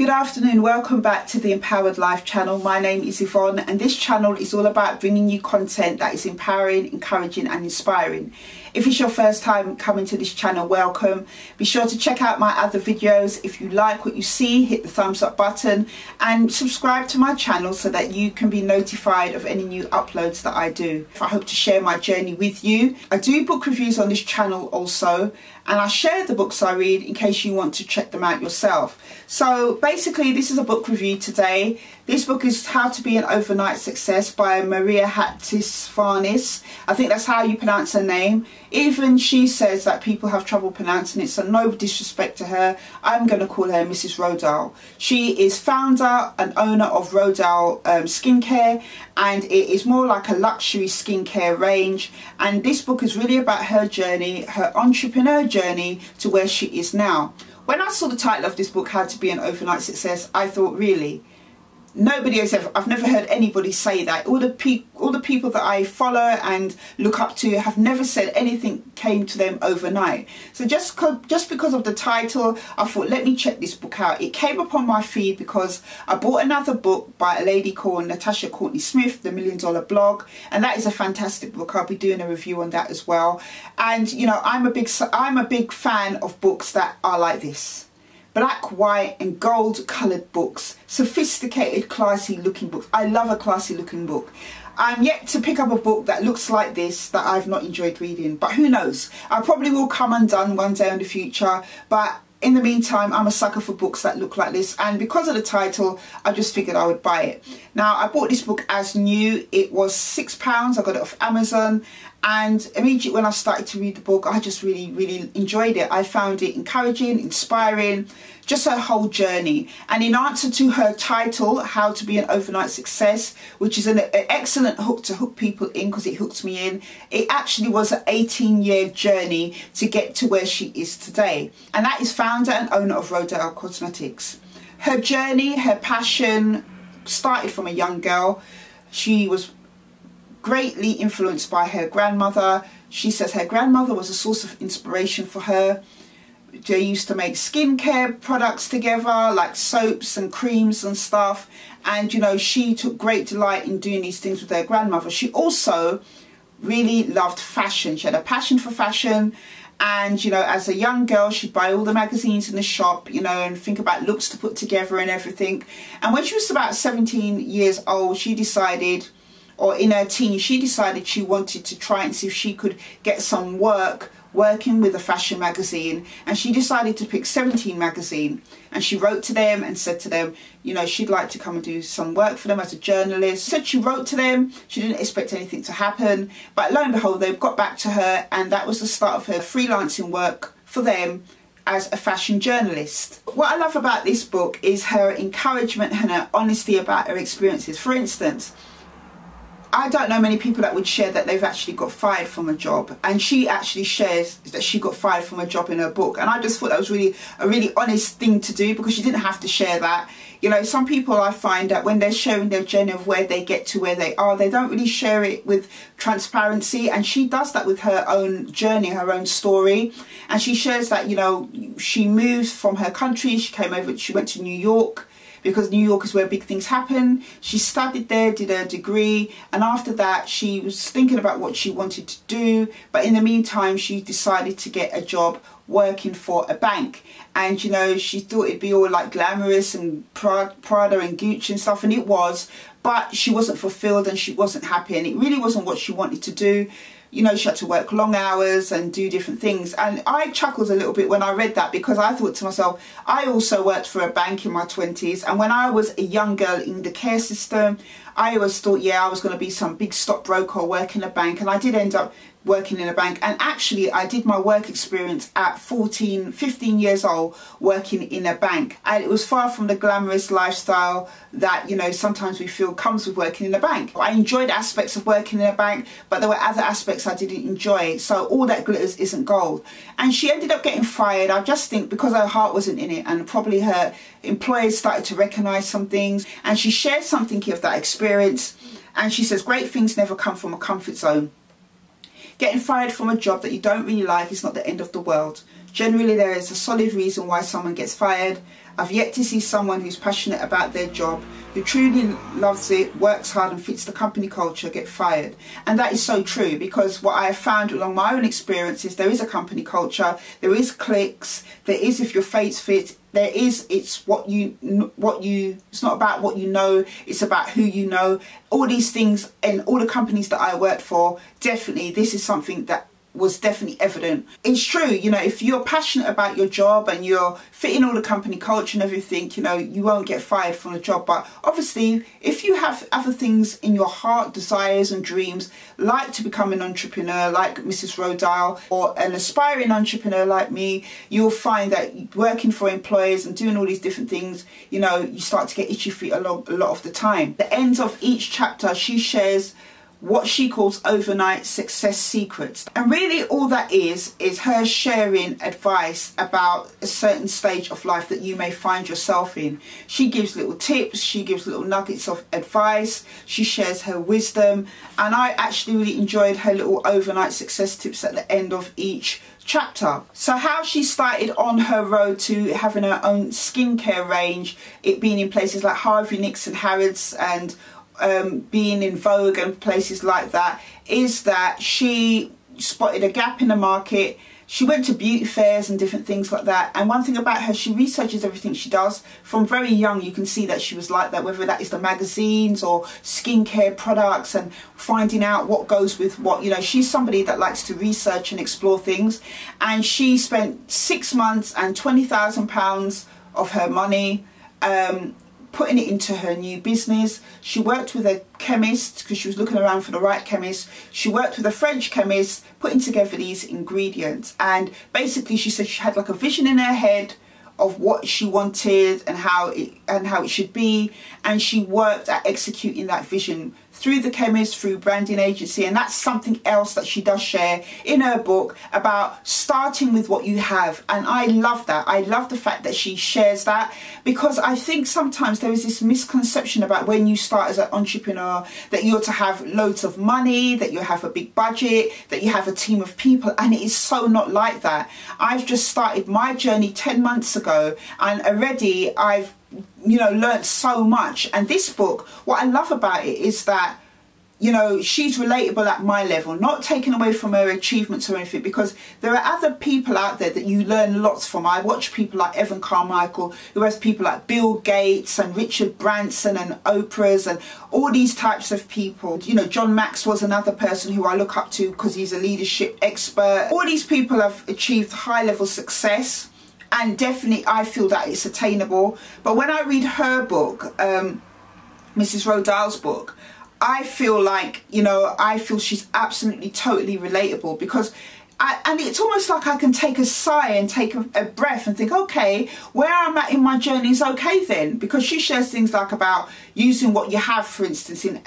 Good afternoon, welcome back to the Empowered Life channel. My name is Yvonne and this channel is all about bringing you content that is empowering, encouraging and inspiring. If it's your first time coming to this channel, welcome. Be sure to check out my other videos. If you like what you see, hit the thumbs up button and subscribe to my channel so that you can be notified of any new uploads that I do. I hope to share my journey with you. I do book reviews on this channel also, and I share the books I read in case you want to check them out yourself. So basically this is a book review today. This book is How to Be an Overnight Success by Maria Hatzistefanis. I think that's how you pronounce her name. Even she says that people have trouble pronouncing it, so no disrespect to her. I'm going to call her Mrs. Rodial. She is founder and owner of Rodial skincare, and it is more like a luxury skincare range. And this book is really about her journey, her entrepreneur journey to where she is now. When I saw the title of this book, How to Be an Overnight Success, I thought, really? Nobody has ever, I've never heard anybody say that. All the people that I follow and look up to have never said anything came to them overnight. So just because of the title, I thought, let me check this book out. It came upon my feed because I bought another book by a lady called Natasha Courtney-Smith, The $1 Million Blog, and that is a fantastic book. I'll be doing a review on that as well. And you know, I'm a big fan of books that are like this. Black, white and gold coloured books, sophisticated, classy looking books. I love a classy looking book. I'm yet to pick up a book that looks like this that I've not enjoyed reading, but who knows, I probably will come undone one day in the future. But in the meantime, I'm a sucker for books that look like this, and because of the title I just figured I would buy it. Now I bought this book as new. It was £6. I got it off Amazon, and immediately when I started to read the book, I just really enjoyed it. I found it encouraging, inspiring, just her whole journey. And in answer to her title, How to Be an Overnight Success, which is an excellent hook to hook people in because it hooks me in, it actually was an 18-year journey to get to where she is today. And that is founder and owner of Rodial Cosmetics. Her journey, her passion started from a young girl. She was greatly influenced by her grandmother. She says her grandmother was a source of inspiration for her. They used to make skincare products together, like soaps and creams and stuff, and you know, she took great delight in doing these things with her grandmother. She also really loved fashion. She had a passion for fashion, and you know, as a young girl she'd buy all the magazines in the shop, you know, and think about looks to put together and everything. And when she was about 17 years old, she decided, or in her teens, she decided she wanted to try and see if she could get some working with a fashion magazine, and she decided to pick 17 magazine, and she wrote to them and said to them, you know, she'd like to come and do some work for them as a journalist. Said she wrote to them, she didn't expect anything to happen, but lo and behold, they got back to her, and that was the start of her freelancing work for them as a fashion journalist. What I love about this book is her encouragement and her honesty about her experiences. For instance, I don't know many people that would share that they've actually got fired from a job, and she actually shares that she got fired from a job in her book. And I just thought that was really a really honest thing to do, because she didn't have to share that. You know, some people, I find that when they're sharing their journey of where they get to where they are, they don't really share it with transparency, and she does that with her own journey, her own story. And she shares that, you know, she moved from her country, she came over, she went to New York, because New York is where big things happen. She studied there, did her degree, and after that she was thinking about what she wanted to do, but in the meantime she decided to get a job working for a bank. And you know, she thought it'd be all like glamorous and Prada and Gucci and stuff, and it was, but she wasn't fulfilled and she wasn't happy, and it really wasn't what she wanted to do. You know, she had to work long hours and do different things. And I chuckled a little bit when I read that, because I thought to myself, I also worked for a bank in my 20s. And when I was a young girl in the care system, I always thought, yeah, I was going to be some big stockbroker or work in a bank. And I did end up working in a bank, and actually I did my work experience at 15 years old working in a bank, and it was far from the glamorous lifestyle that, you know, sometimes we feel comes with working in a bank. I enjoyed aspects of working in a bank, but there were other aspects I didn't enjoy, so all that glitters isn't gold. And she ended up getting fired, I just think because her heart wasn't in it, and probably her employers started to recognise some things, and she shared something of that experience, and she says great things never come from a comfort zone. Getting fired from a job that you don't really like is not the end of the world. Generally there is a solid reason why someone gets fired, I've yet to see someone who's passionate about their job, who truly loves it, works hard and fits the company culture, get fired. And that is so true, because what I have found along my own experiences, there is a company culture, there is cliques, there is if your face fits, there is, it's it's not about what you know, it's about who you know. All these things in all the companies that I worked for, definitely this is something that was definitely evident. It's true, you know, if you're passionate about your job and you're fitting all the company culture and everything, you know, you won't get fired from the job. But obviously, if you have other things in your heart, desires and dreams, like to become an entrepreneur like Mrs. Rodial, or an aspiring entrepreneur like me, you'll find that working for employers and doing all these different things, you know, you start to get itchy feet a lot of the time. At the end of each chapter, she shares what she calls overnight success secrets, and really all that is her sharing advice about a certain stage of life that you may find yourself in. She gives little tips, she gives little nuggets of advice, she shares her wisdom, and I actually really enjoyed her little overnight success tips at the end of each chapter. So how she started on her road to having her own skincare range, it being in places like Harvey Nicks and Harrods and being in Vogue and places like that, is that she spotted a gap in the market. She went to beauty fairs and different things like that, and one thing about her, she researches everything she does. From very young you can see that she was like that, whether that is the magazines or skincare products and finding out what goes with what. You know, she's somebody that likes to research and explore things, and she spent 6 months and £20,000 of her money putting it into her new business. She worked with a chemist because she was looking around for the right chemist. She worked with a French chemist putting together these ingredients, and basically she said she had like a vision in her head of what she wanted and how it should be, and she worked at executing that vision through the chemist, through branding agency. And that's something else that she does share in her book, about starting with what you have. And I love that. I love the fact that she shares that, because I think sometimes there is this misconception about when you start as an entrepreneur that you're to have loads of money, that you have a big budget, that you have a team of people, and it is so not like that. I've just started my journey 10 months ago, and already I've learned so much. And this book, what I love about it is that, you know, she's relatable at my level, not taken away from her achievements or anything, because there are other people out there that you learn lots from. I watch people like Evan Carmichael, who has people like Bill Gates and Richard Branson and Oprah's and all these types of people. You know, John Maxwell's another person who I look up to because he's a leadership expert. All these people have achieved high level success, and definitely I feel that it's attainable. But when I read her book, Mrs. Rodial's book, I feel like, you know, I feel she's absolutely totally relatable, because and it's almost like I can take a sigh and take a breath and think, okay, where I'm at in my journey is okay then, because she shares things like about using what you have. For instance, in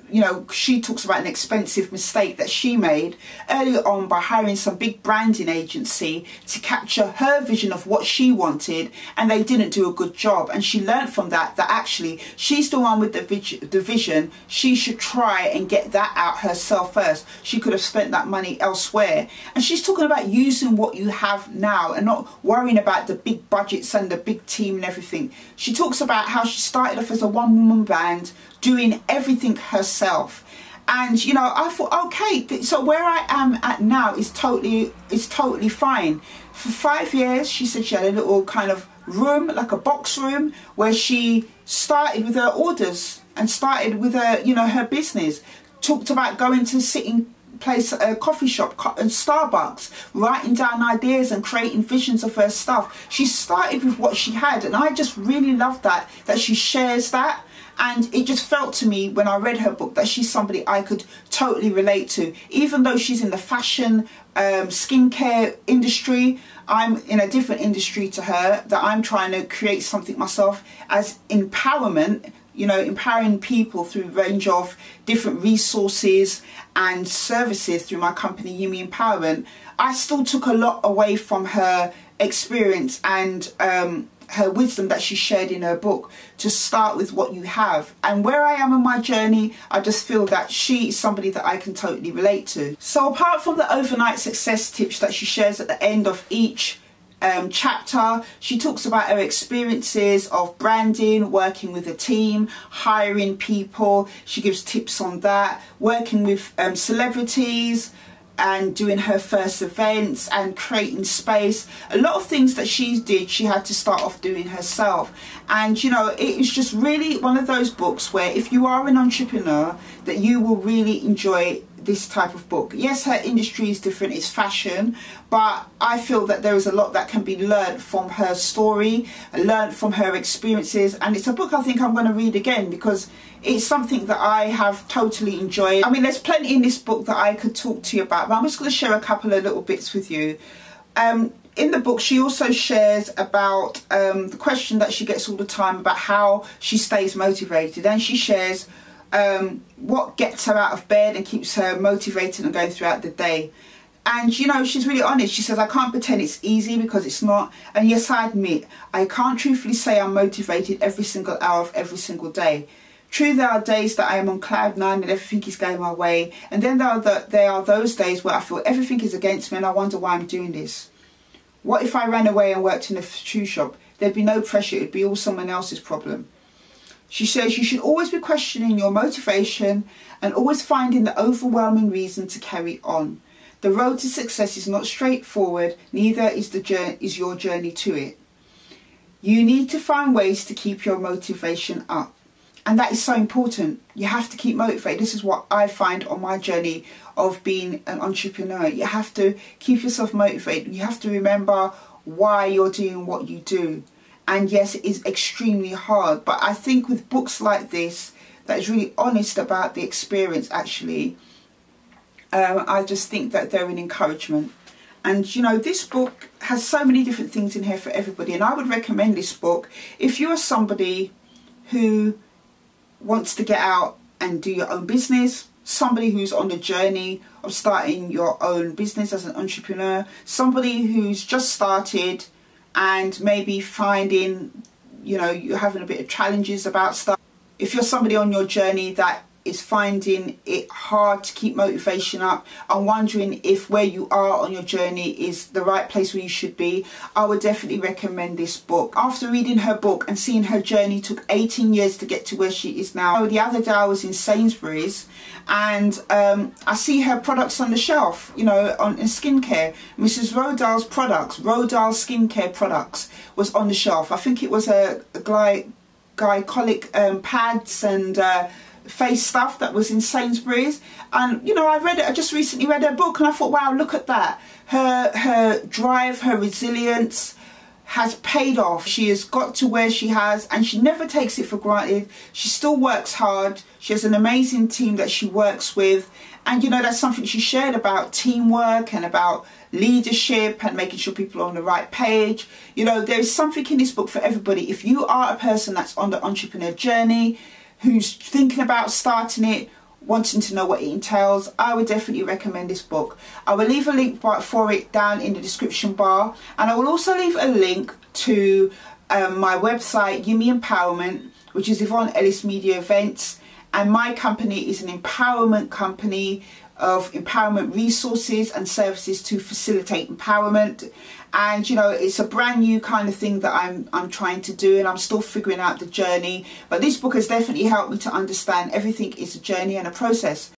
you know, she talks about an expensive mistake that she made earlier on by hiring some big branding agency to capture her vision of what she wanted, and they didn't do a good job. And she learned from that actually she's the one with the vision. She should try and get that out herself first. She could have spent that money elsewhere. And she's talking about using what you have now and not worrying about the big budgets and the big team and everything. She talks about how she started off as a one-woman band doing everything herself. And, you know, I thought, okay, so where I am at now is totally fine. For 5 years, she said she had a little kind of room, like a box room, where she started with her orders and started with her, you know, her business. Talked about going to sitting place, a coffee shop and Starbucks, writing down ideas and creating visions of her stuff. She started with what she had, and I just really love that she shares that. And it just felt to me when I read her book that she's somebody I could totally relate to. Even though she's in the fashion skincare industry, I'm in a different industry to her, that I'm trying to create something myself as empowerment, you know, empowering people through a range of different resources and services through my company, YEME Empowerment. I still took a lot away from her experience and her wisdom that she shared in her book, to start with what you have. And where I am in my journey, I just feel that she is somebody that I can totally relate to. So apart from the overnight success tips that she shares at the end of each chapter, she talks about her experiences of branding, working with a team, hiring people. She gives tips on that, working with celebrities and doing her first events and creating space. A lot of things that she did, she had to start off doing herself. And you know, it is just really one of those books where if you are an entrepreneur, that you will really enjoy this type of book. Yes, her industry is different, it's fashion, but I feel that there is a lot that can be learned from her story, learned from her experiences, and it's a book I think I'm going to read again because it's something that I have totally enjoyed. I mean, there's plenty in this book that I could talk to you about, but I'm just going to share a couple of little bits with you. In the book, she also shares about the question that she gets all the time about how she stays motivated, and she shares what gets her out of bed and keeps her motivated and going throughout the day. And you know, she's really honest. She says, I can't pretend it's easy because it's not, and yes, I admit I can't truthfully say I'm motivated every single hour of every single day. True, there are days that I am on cloud nine and everything is going my way, and then there are those days where I feel everything is against me and I wonder why I'm doing this. What if I ran away and worked in a shoe shop? There'd be no pressure, it'd be all someone else's problem. She says you should always be questioning your motivation and always finding the overwhelming reason to carry on. The road to success is not straightforward, neither is your journey to it. You need to find ways to keep your motivation up. And that is so important. You have to keep motivated. This is what I find on my journey of being an entrepreneur. You have to keep yourself motivated. You have to remember why you're doing what you do. And yes, it is extremely hard, but I think with books like this that is really honest about the experience, actually, I just think that they're an encouragement. And you know, this book has so many different things in here for everybody, and I would recommend this book if you're somebody who wants to get out and do your own business, somebody who's on the journey of starting your own business as an entrepreneur, somebody who's just started and maybe finding, you know, you're having a bit of challenges about stuff. If you're somebody on your journey that is finding it hard to keep motivation up and wondering if where you are on your journey is the right place where you should be, I would definitely recommend this book. After reading her book and seeing her journey took 18 years to get to where she is now. The other day I was in Sainsbury's and I see her products on the shelf, you know, in skincare. Mrs. Rodial's products, Rodial skincare products was on the shelf. I think it was a glycolic pads and face stuff that was in Sainsbury's. And you know, I just recently read her book and I thought, wow, look at that. Her drive, her resilience has paid off. She has got to where she has and she never takes it for granted. She still works hard. She has an amazing team that she works with, and you know, that's something she shared about teamwork and about leadership and making sure people are on the right page. You know, there is something in this book for everybody. If you are a person that's on the entrepreneur journey, who's thinking about starting it, wanting to know what it entails, I would definitely recommend this book. I will leave a link for it down in the description bar, and I will also leave a link to my website, YEME Empowerment, which is Yvonne Ellis Media Events, and my company is an empowerment company of empowerment resources and services to facilitate empowerment. And you know, it's a brand new kind of thing that I'm trying to do, and I'm still figuring out the journey, but this book has definitely helped me to understand everything is a journey and a process.